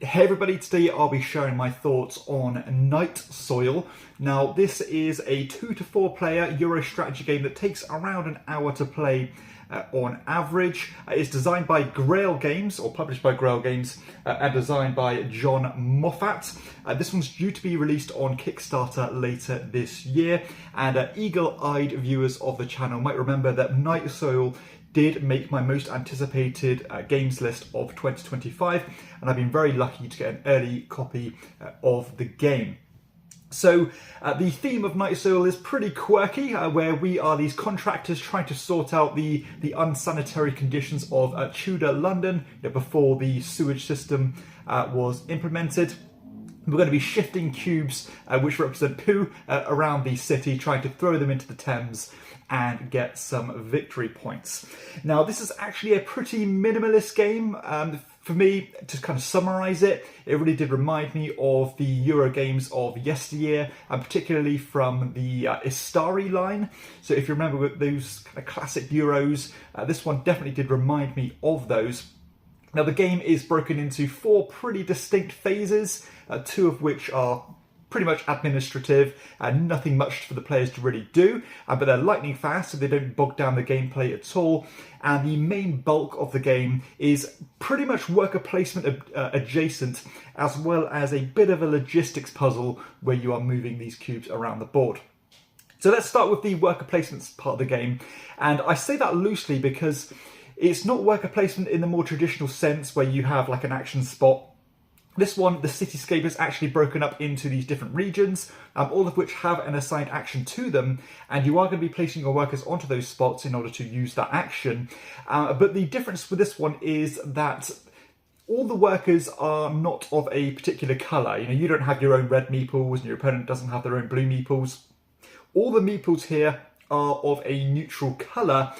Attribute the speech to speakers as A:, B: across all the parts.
A: Hey everybody, today I'll be sharing my thoughts on Night Soil. Now this is a 2 to 4 player Euro strategy game that takes around an hour to play on average. It's designed by Grail Games, or published by Grail Games, and designed by John Moffat. This one's due to be released on Kickstarter later this year, and eagle-eyed viewers of the channel might remember that Night Soil did make my most anticipated games list of 2025, and I've been very lucky to get an early copy of the game. So the theme of Night Soil is pretty quirky, where we are these contractors trying to sort out the unsanitary conditions of Tudor London before the sewage system was implemented. We're going to be shifting cubes which represent poo around the city, trying to throw them into the Thames and get some victory points. Now this is actually a pretty minimalist game. For me, to kind of summarise it, it really did remind me of the Euro games of yesteryear, and particularly from the Istari line. So if you remember those kind of classic Euros, this one definitely did remind me of those. Now the game is broken into 4 pretty distinct phases, 2 of which are pretty much administrative and nothing much for the players to really do, but they're lightning fast, so they don't bog down the gameplay at all. And the main bulk of the game is pretty much worker placement adjacent, as well as a bit of a logistics puzzle where you are moving these cubes around the board. So let's start with the worker placements part of the game, and I say that loosely because it's not worker placement in the more traditional sense where you have like an action spot. This one, the cityscape is actually broken up into these different regions, all of which have an assigned action to them, and you are going to be placing your workers onto those spots in order to use that action. But the difference with this one is that all the workers are not of a particular colour. You don't have your own red meeples, and your opponent doesn't have their own blue meeples. All the meeples here are of a neutral colour,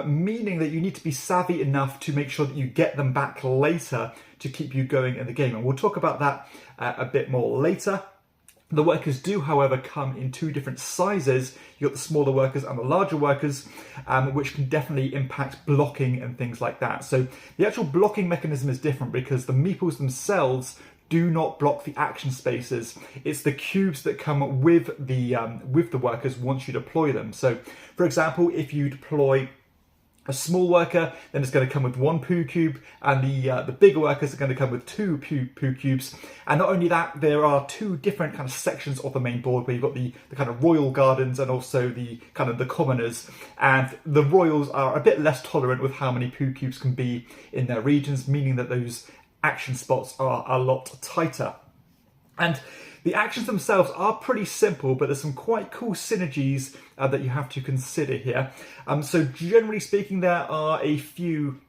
A: meaning that you need to be savvy enough to make sure that you get them back later to keep you going in the game. And we'll talk about that a bit more later. The workers do, however, come in 2 different sizes. You've got the smaller workers and the larger workers, which can definitely impact blocking and things like that. So the actual blocking mechanism is different because the meeples themselves do not block the action spaces. It's the cubes that come with the workers once you deploy them. So, for example, if you deploy a small worker, then it's going to come with 1 poo cube, and the bigger workers are going to come with 2 poo cubes. And not only that, there are 2 different kind of sections of the main board where you've got the kind of royal gardens and also the kind of the commoners. And the royals are a bit less tolerant with how many poo cubes can be in their regions, meaning that those action spots are a lot tighter. And the actions themselves are pretty simple, but there's some quite cool synergies that you have to consider here. So generally speaking, there are a few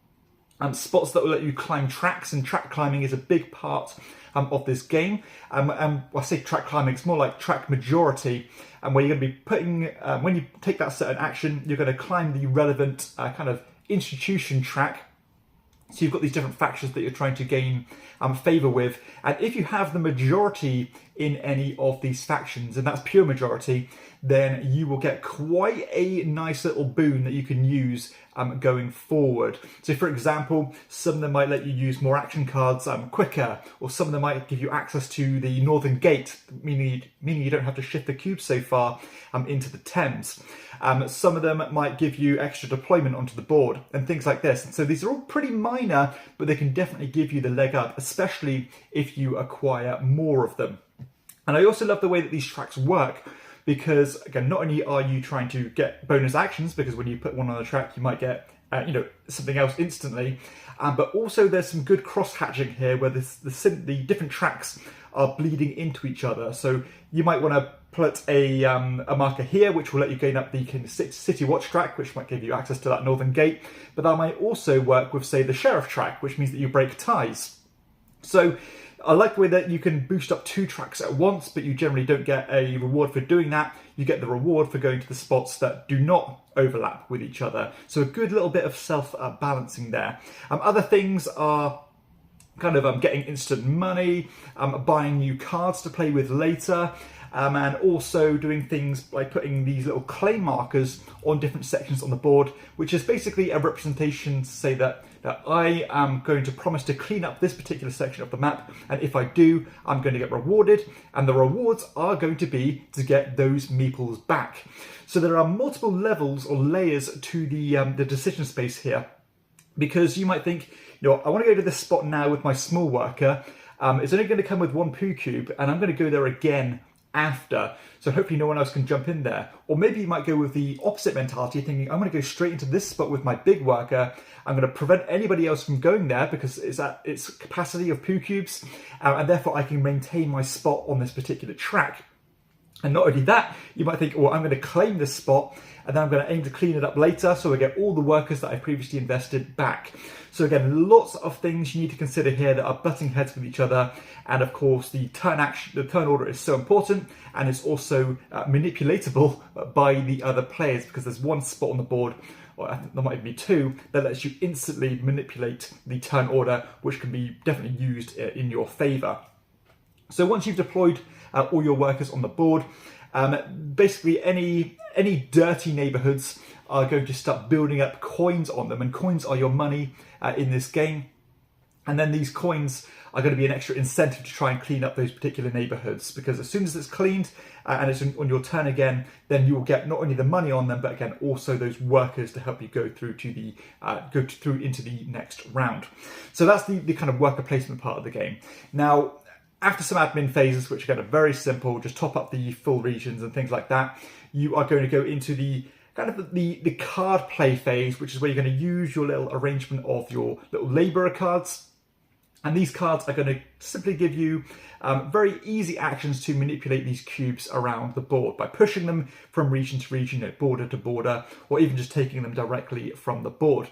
A: spots that will let you climb tracks, and track climbing is a big part of this game. I say track climbing, it's more like track majority, where you're going to be putting, when you take that certain action, you're going to climb the relevant kind of institution track. So you've got these different factions that you're trying to gain favour with, and if you have the majority in any of these factions, and that's pure majority, then you will get quite a nice little boon that you can use going forward. So for example, some of them might let you use more action cards quicker, or some of them might give you access to the Northern Gate, meaning you don't have to shift the cube so far into the Thames. Some of them might give you extra deployment onto the board and things like this. And so these are all pretty minor, but they can definitely give you the leg up, especially if you acquire more of them. And I also love the way that these tracks work, because again, not only are you trying to get bonus actions, because when you put one on the track, you might get something else instantly, but also there's some good cross-hatching here where the different tracks are bleeding into each other. So you might want to put a marker here, which will let you gain up the City Watch track, which might give you access to that Northern Gate, but that might also work with, say, the Sheriff track, which means that you break ties. So I like the way that you can boost up 2 tracks at once, but you generally don't get a reward for doing that. You get the reward for going to the spots that do not overlap with each other. So a good little bit of self-balancing there. Other things are kind of getting instant money, buying new cards to play with later, and also doing things like putting these little claim markers on different sections on the board, which is basically a representation to say that I am going to promise to clean up this particular section of the map, and if I do, I'm going to get rewarded, and the rewards are going to be to get those meeples back. So there are multiple levels or layers to the decision space here, because you might think, I want to go to this spot now with my small worker. It's only going to come with one poo cube, and I'm going to go there again after, so hopefully no one else can jump in there. Or maybe you might go with the opposite mentality, thinking I'm going to go straight into this spot with my big worker. I'm going to prevent anybody else from going there because it's at its capacity of poo cubes, and therefore I can maintain my spot on this particular track. And not only that, you might think, I'm going to claim this spot, and then I'm going to aim to clean it up later, so I get all the workers that I previously invested back. So again, lots of things you need to consider here that are butting heads with each other. And of course, the turn order is so important, and it's also manipulatable by the other players, because there's one spot on the board, or I think there might even be two, that lets you instantly manipulate the turn order, which can be definitely used in your favor. So once you've deployed all your workers on the board, basically any dirty neighborhoods are going to start building up coins on them, and coins are your money in this game. And then these coins are going to be an extra incentive to try and clean up those particular neighborhoods, because as soon as it's cleaned and it's on your turn again, then you will get not only the money on them, but again also those workers to help you go through to the into the next round. So that's the kind of worker placement part of the game. Now, after some admin phases, which again are very simple, just top up the full regions and things like that, you are going to go into the kind of the card play phase, which is where you're going to use your little arrangement of your little labourer cards. And these cards are going to simply give you very easy actions to manipulate these cubes around the board by pushing them from region to region, border to border, or even just taking them directly from the board.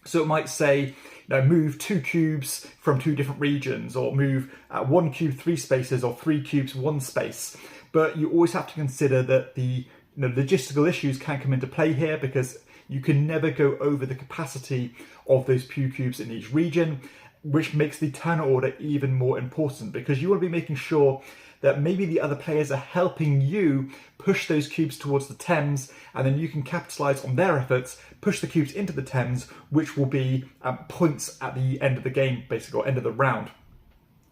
A: So it might say, move 2 cubes from 2 different regions, or move 1 cube 3 spaces, or 3 cubes 1 space. But you always have to consider that the logistical issues can come into play here, because you can never go over the capacity of those pew cubes in each region, which makes the turn order even more important, because you want to be making sure that maybe the other players are helping you push those cubes towards the Thames, and then you can capitalize on their efforts, push the cubes into the Thames, which will be points at the end of the game, basically, or end of the round.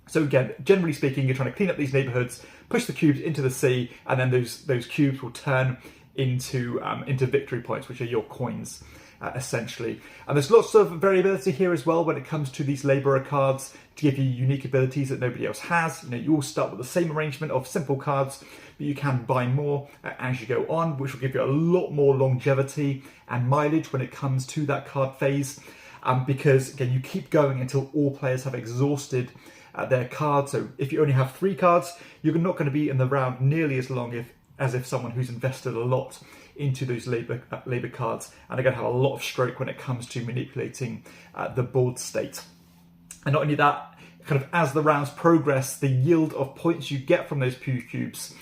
A: So again, generally speaking, you're trying to clean up these neighborhoods, push the cubes into the sea, and then those cubes will turn into victory points, which are your coins. Essentially. And there's lots of variability here as well when it comes to these labourer cards to give you unique abilities that nobody else has. You all start with the same arrangement of simple cards, but you can buy more as you go on, which will give you a lot more longevity and mileage when it comes to that card phase, because again, you keep going until all players have exhausted their cards. So if you only have 3 cards, you're not going to be in the round nearly as long as if someone who's invested a lot into those labour cards, and are going to have a lot of stroke when it comes to manipulating the board state. And not only that, kind of as the rounds progress, the yield of points you get from those pew cubes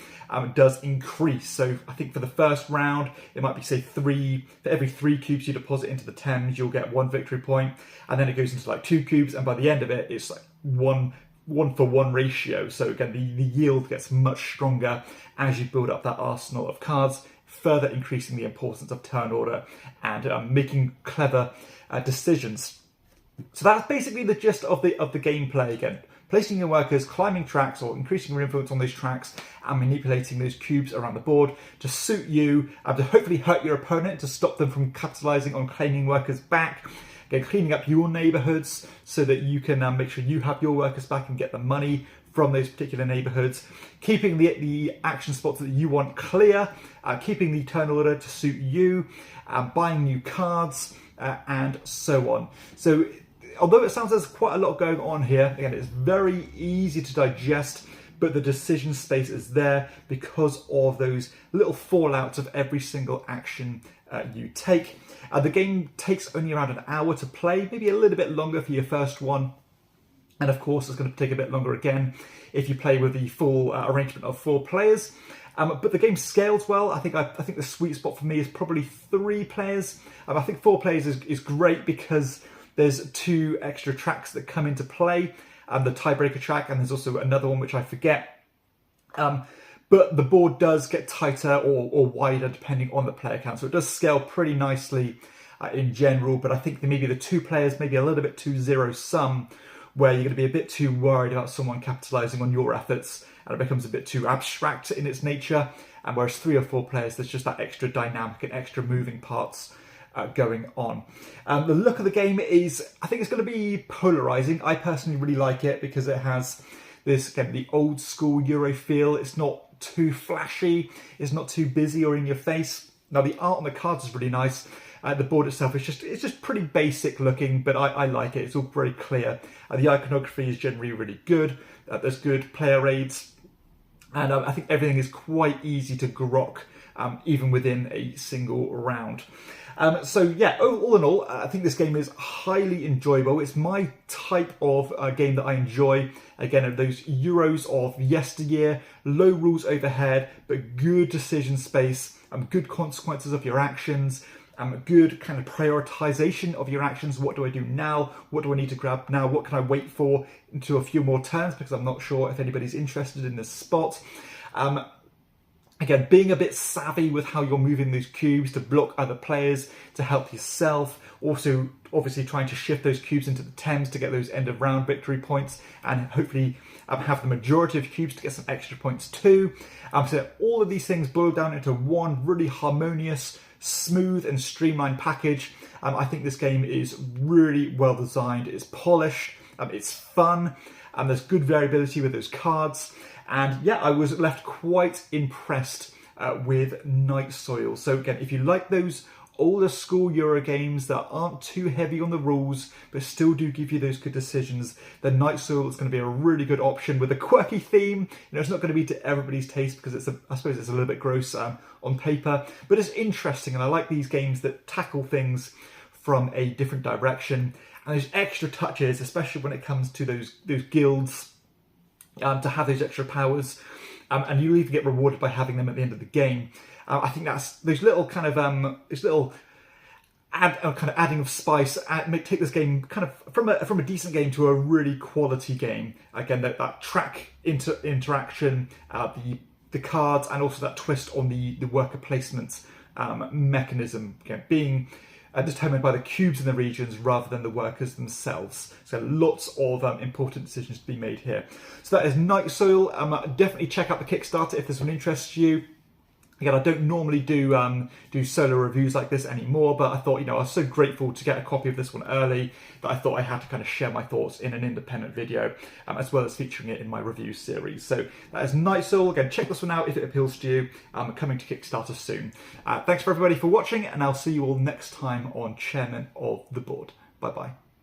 A: does increase. So I think for the first round, it might be, say, 3, for every 3 cubes you deposit into the Thames, you'll get 1 victory point, and then it goes into like 2 cubes, and by the end of it, it's like 1-for-1 ratio. So again, the yield gets much stronger as you build up that arsenal of cards, further increasing the importance of turn order and making clever decisions. So that's basically the gist of the gameplay. Again, placing your workers, climbing tracks or increasing your influence on those tracks, and manipulating those cubes around the board to suit you, to hopefully hurt your opponent, to stop them from capitalizing on claiming workers back. Again, cleaning up your neighborhoods so that you can make sure you have your workers back and get the money from those particular neighborhoods, keeping the action spots that you want clear, keeping the turn order to suit you, buying new cards, and so on. So although it sounds there's quite a lot going on here, again, it's very easy to digest, but the decision space is there because of those little fallouts of every single action you take. The game takes only around an hour to play, maybe a little bit longer for your first one. And of course, it's going to take a bit longer again if you play with the full arrangement of 4 players. But the game scales well. I think the sweet spot for me is probably 3 players. I think 4 players is great because there's 2 extra tracks that come into play, the tiebreaker track, and there's also another one which I forget. But but the board does get tighter or wider depending on the player count. So it does scale pretty nicely in general, but I think that maybe the 2 players maybe a little bit too zero-sum, where you're going to be a bit too worried about someone capitalizing on your efforts, and it becomes a bit too abstract in its nature. And whereas 3 or 4 players, there's just that extra dynamic and extra moving parts going on. The look of the game is, I think it's going to be polarizing. I personally really like it because it has this, again, the old school Euro feel. It's not too flashy, it's not too busy or in your face. Now the art on the cards is really nice. The board itself is just pretty basic looking, but I like it. It's all very clear. The iconography is generally really good. There's good player aids, and I think everything is quite easy to grok, even within a single round. So yeah, all in all, I think this game is highly enjoyable. It's my type of game that I enjoy. Again, those Euros of yesteryear, low rules overhead, but good decision space, good consequences of your actions, good kind of prioritization of your actions. What do I do now? What do I need to grab now? What can I wait for into a few more turns, because I'm not sure if anybody's interested in this spot. Again, being a bit savvy with how you're moving those cubes to block other players, to help yourself. Also, obviously trying to shift those cubes into the Thames to get those end of round victory points, and hopefully have the majority of cubes to get some extra points too. So all of these things boil down into one really harmonious, smooth and streamlined package. I think this game is really well designed. It's polished, it's fun, and there's good variability with those cards. And yeah, I was left quite impressed with Night Soil. So again, if you like those older school Euro games that aren't too heavy on the rules, but still do give you those good decisions, then Night Soil is going to be a really good option with a quirky theme. You know, it's not going to be to everybody's taste because I suppose it's a little bit gross on paper, but it's interesting, and I like these games that tackle things from a different direction. And those extra touches, especially when it comes to those guilds, to have those extra powers, and you even get rewarded by having them at the end of the game. I think that's those little kind of adding of spice take this game kind of from a decent game to a really quality game. Again, that track interaction, the cards, and also that twist on the worker placement mechanism, again, being determined by the cubes in the regions rather than the workers themselves. So lots of important decisions to be made here. So that is Night Soil. Definitely check out the Kickstarter if this one interests you. Again, I don't normally do solo reviews like this anymore, but I thought, you know, I was so grateful to get a copy of this one early that I thought I had to kind of share my thoughts in an independent video, as well as featuring it in my review series. So that is Night Soil. Again, check this one out if it appeals to you. Coming to Kickstarter soon. Thanks for everybody for watching, and I'll see you all next time on Chairman of the Board. Bye bye.